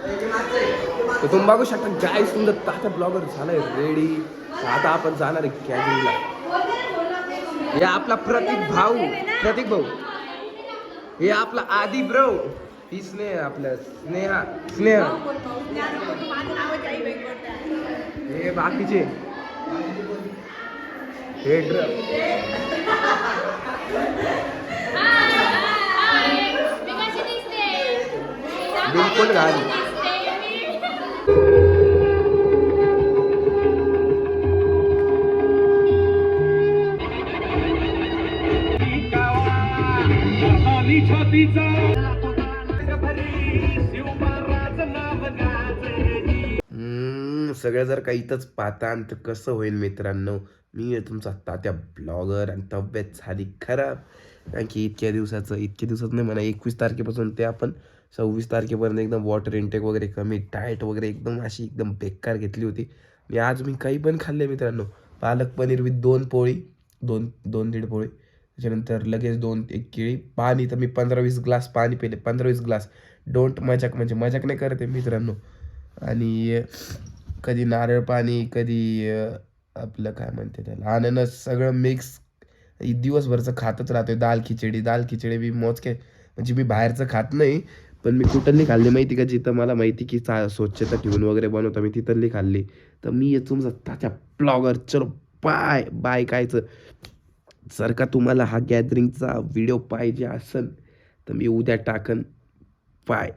तर तुम्ही बघू शकता काय सुंदर तात्या ब्लॉगर झालाय रेडी. आता आपण जाणार आहे कॅबिनला. हे आपला प्रतीक भाऊ. हे आपला आदी ब्रो. ही स्नेहा आपल्या स्नेहा. हे बाकीचे हे बिलकुल घाल. सगळं जर काही इथंच पाहता तर कसं होईल मित्रांनो. मी आहे तुमचा तात्या ब्लॉगर आणि तब्येत झाली खराब. कारण की इतक्या दिवसात नाही म्हणा 21 तारखेपासून ते आपण 26 तारखेपर्यंत एकदम वॉटर इंटेक वगैरे कमी, डाएट वगैरे एकदम बेकार घेतली होती. आज मी काही पण खाल्ले मित्रांनो. पालक पनीर विथ 2 पोळी, 2-2.5 पोळी, त्याच्यानंतर लगेच 1 केळी, पाणी तर मी 15-20 ग्लास पाणी पिले. 15-20 ग्लास. डोंट मजाक, म्हणजे मजाक नाही करते मित्रांनो. आणि कधी नारळ पाणी, कधी आपलं काय म्हणते त्याला अननस, सगळं मिक्स. दिवसभरचं खातच राहतोय. दाल खिचडी मी मोजके, म्हणजे मी बाहेरचं खात नाही. पण मी कुठली खाल्ली माहिती का, जिथं मला माहिती की स्वच्छता ठेवून वगैरे बनवतो मी तिथली खाल्ली. तर मी तुमचा तात्या ब्लॉगर. चलो बाय कायचं. जर का तुम्हाला हा गॅदरिंगचा व्हिडिओ पाहिजे असेल तर मी उद्या टाकन. बाय.